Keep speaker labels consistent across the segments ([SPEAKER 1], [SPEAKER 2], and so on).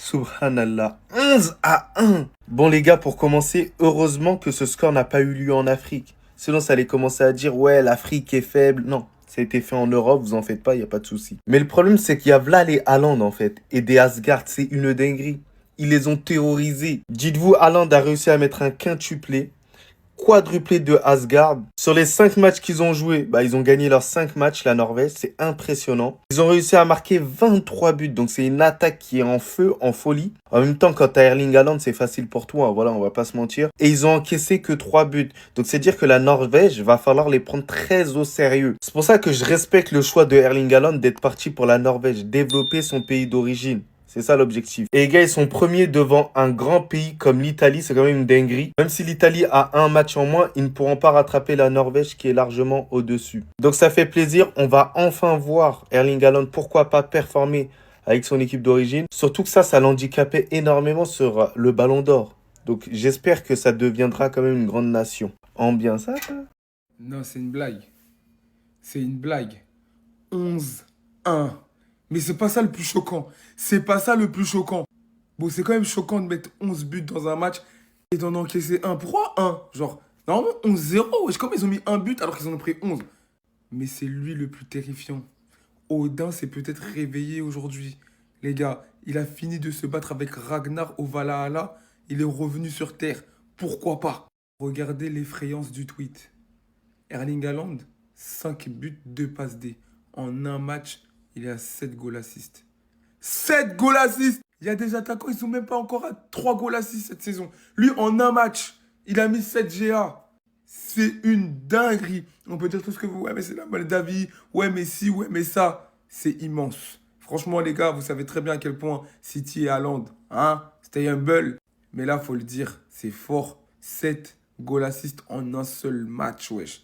[SPEAKER 1] Subhanallah. 11-1. Bon les gars, pour commencer, heureusement que ce score n'a pas eu lieu en Afrique. Sinon ça allait commencer à dire ouais l'Afrique est faible. Non, ça a été fait en Europe, vous en faites pas, y a pas de souci. Mais le problème c'est qu'il y a Vla les Haaland en fait. Et des Asgard, c'est une dinguerie. Ils les ont terrorisés. Dites-vous, Haaland a réussi à mettre un quintuplé, quadruplé de Asgard. Sur les 5 matchs qu'ils ont joués, ils ont gagné leurs 5 matchs, la Norvège, c'est impressionnant. Ils ont réussi à marquer 23 buts, donc c'est une attaque qui est en feu, en folie. En même temps, quand t'as Erling Haaland, c'est facile pour toi, hein, voilà, on va pas se mentir. Et ils ont encaissé que 3 buts. Donc c'est dire que la Norvège, va falloir les prendre très au sérieux. C'est pour ça que je respecte le choix de Erling Haaland d'être parti pour la Norvège, développer son pays d'origine. C'est ça l'objectif. Et les gars, ils sont premiers devant un grand pays comme l'Italie. C'est quand même une dinguerie. Même si l'Italie a un match en moins, ils ne pourront pas rattraper la Norvège qui est largement au-dessus. Donc ça fait plaisir. On va enfin voir Erling Haaland, pourquoi pas performer avec son équipe d'origine. Surtout que ça l'handicapait énormément sur le Ballon d'Or. Donc j'espère que ça deviendra quand même une grande nation. Ambiance ça, quoi.
[SPEAKER 2] Non, c'est une blague. C'est une blague. 11-1. Mais c'est pas ça le plus choquant. C'est pas ça le plus choquant. Bon, c'est quand même choquant de mettre 11 buts dans un match et d'en encaisser un. Pourquoi un? Genre, normalement 11-0. Wesh, comment ils ont mis un but alors qu'ils en ont pris 11? Mais c'est lui le plus terrifiant. Odin s'est peut-être réveillé aujourd'hui. Les gars, il a fini de se battre avec Ragnar au Valhalla. Il est revenu sur Terre. Pourquoi pas? Regardez l'effrayance du tweet. Erling Haaland, 5 buts, 2 passes D. En un match, il est à 7 goals assists. 7 goals assists! Il y a des attaquants, ils sont même pas encore à 3 goals assists cette saison. Lui, en un match, il a mis 7 GA. C'est une dinguerie. On peut dire tout ce que vous... Ouais, mais c'est la Moldavie. Ouais, mais si, ouais, mais ça. C'est immense. Franchement, les gars, vous savez très bien à quel point City et Haaland, hein, c'était humble. Mais là, faut le dire, c'est fort. 7 goals assists en un seul match, wesh.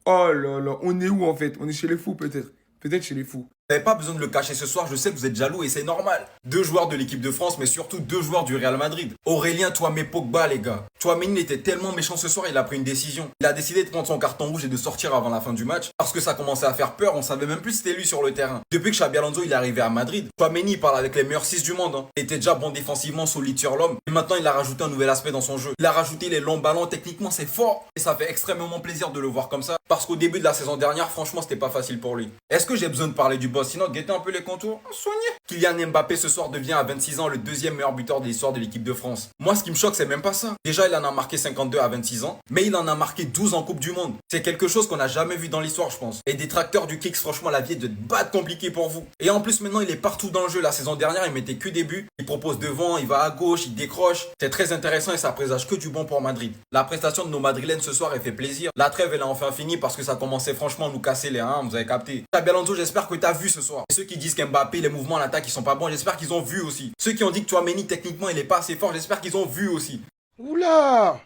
[SPEAKER 2] Oh là là, on est où en fait? On est chez les fous peut-être. Peut-être chez les fous.
[SPEAKER 3] Vous n'avez pas besoin de le cacher ce soir, je sais que vous êtes jaloux et c'est normal. 2 joueurs de l'équipe de France, mais surtout 2 joueurs du Real Madrid. Aurélien Tchouamé Pogba, les gars. Tchouaméni était tellement méchant ce soir, il a pris une décision. Il a décidé de prendre son carton rouge et de sortir avant la fin du match parce que ça commençait à faire peur, on savait même plus si c'était lui sur le terrain. Depuis que Xabi Alonso il est arrivé à Madrid, Tchouaméni parle avec les meilleurs 6 du monde. Hein. Il était déjà bon défensivement, solide sur l'homme. Et maintenant il a rajouté un nouvel aspect dans son jeu. Il a rajouté les longs ballons, techniquement c'est fort. Et ça fait extrêmement plaisir de le voir comme ça. Parce qu'au début de la saison dernière, franchement c'était pas facile pour lui. Est-ce que j'ai besoin de parler du boss? Sinon guettez un peu les contours, soignez. Kylian Mbappé ce soir devient à 26 ans le 2e meilleur buteur de l'histoire de l'équipe de France. Moi ce qui me choque c'est même pas ça. Déjà il en a marqué 52 à 26 ans, mais il en a marqué 12 en Coupe du Monde. C'est quelque chose qu'on n'a jamais vu dans l'histoire je pense. Les détracteurs du Kicks, franchement la vie est de battre compliquée pour vous. Et en plus maintenant il est partout dans le jeu. La saison dernière il mettait que des buts. Il propose devant, il va à gauche, il décroche. C'est très intéressant et ça présage que du bon pour Madrid. La prestation de nos Madrilènes ce soir elle fait plaisir. La trêve elle a enfin fini parce que ça commençait franchement à nous casser les reins, vous avez capté. Xabi Alonso, j'espère que t'as vu ce soir. Et ceux qui disent qu'Mbappé, les mouvements à l'attaque ils sont pas bons, j'espère qu'ils ont vu aussi. Ceux qui ont dit que Tchouaméni techniquement il est pas assez fort, j'espère qu'ils ont vu aussi.
[SPEAKER 4] Oula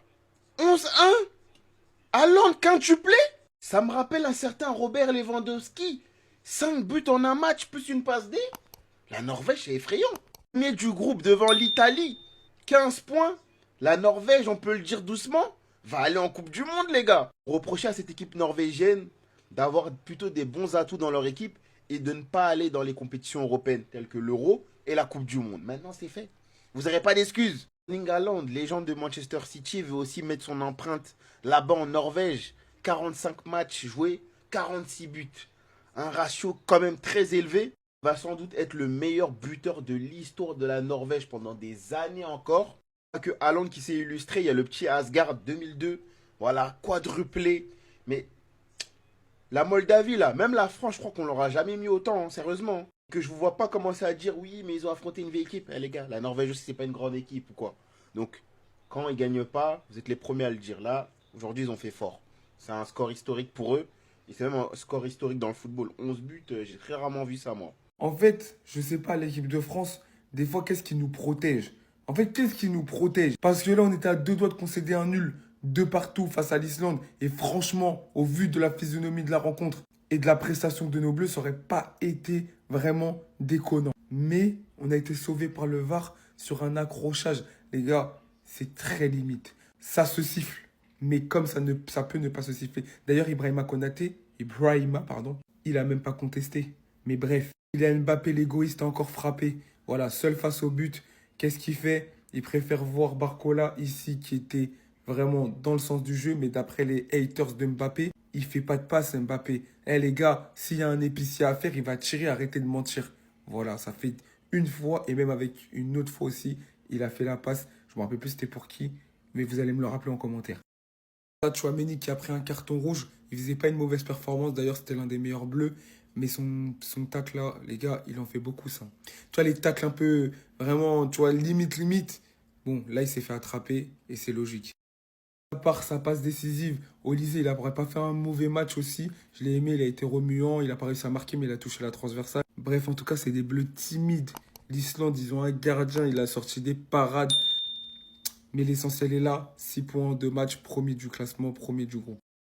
[SPEAKER 4] 11-1 Haaland quintuplé. Ça me rappelle un certain Robert Lewandowski. 5 buts en un match plus une passe D. La Norvège c'est effrayant. Premier du groupe devant l'Italie. 15 points. La Norvège, on peut le dire doucement, va aller en Coupe du Monde les gars. Reprocher à cette équipe norvégienne d'avoir plutôt des bons atouts dans leur équipe et de ne pas aller dans les compétitions européennes telles que l'Euro et la Coupe du Monde. Maintenant c'est fait. Vous n'aurez pas d'excuses. Erling Haaland, légende de Manchester City, veut aussi mettre son empreinte là-bas en Norvège. 45 matchs joués, 46 buts. Un ratio quand même très élevé. Va sans doute être le meilleur buteur de l'histoire de la Norvège pendant des années encore. Que Haaland qui s'est illustré, il y a le petit Asgard 2002. Voilà, quadruplé. Mais la Moldavie là, même la France, je crois qu'on l'aura jamais mis autant, hein, sérieusement. Que je vous vois pas commencer à dire oui, mais ils ont affronté une vieille équipe. Eh les gars, la Norvège aussi, c'est pas une grande équipe ou quoi. Donc, quand ils gagnent pas, vous êtes les premiers à le dire. Là, aujourd'hui, ils ont fait fort. C'est un score historique pour eux. Et c'est même un score historique dans le football. 11 buts, j'ai très rarement vu ça, moi.
[SPEAKER 2] En fait, je sais pas, l'équipe de France, des fois, qu'est-ce qui nous protège? En fait, qu'est-ce qui nous protège? Parce que là, on était à 2 doigts de concéder un nul de partout face à l'Islande. Et franchement, au vu de la physionomie de la rencontre et de la prestation de nos Bleus, ça aurait pas été vraiment déconnant. Mais on a été sauvé par le VAR sur un accrochage. Les gars, c'est très limite. Ça se siffle, mais comme ça peut ne pas se siffler. D'ailleurs, Ibrahima, pardon, il a même pas contesté. Mais bref, Kylian Mbappé, l'égoïste, a encore frappé. Voilà, seul face au but. Qu'est-ce qu'il fait? Il préfère voir Barcola ici qui était vraiment dans le sens du jeu, mais d'après les haters de Mbappé, il fait pas de passe Mbappé. Eh les gars, s'il y a un épicier à faire, il va tirer, arrêtez de mentir. Voilà, ça fait une fois et même avec une autre fois aussi, il a fait la passe. Je me rappelle plus c'était pour qui, mais vous allez me le rappeler en commentaire. Tchouaméni qui a pris un carton rouge, il faisait pas une mauvaise performance, d'ailleurs c'était l'un des meilleurs bleus, mais son tacle là, les gars, il en fait beaucoup ça. Tu vois les tacles un peu, vraiment, tu vois, limite, bon, là il s'est fait attraper et c'est logique. À part sa passe décisive, Olysée, il n'aurait pas fait un mauvais match aussi, je l'ai aimé, il a été remuant, il a pas réussi à marquer mais il a touché la transversale. Bref, en tout cas, c'est des bleus timides. L'Islande, ils ont un gardien, il a sorti des parades. Mais l'essentiel est là, 6 points de match, premier du classement, premier du groupe.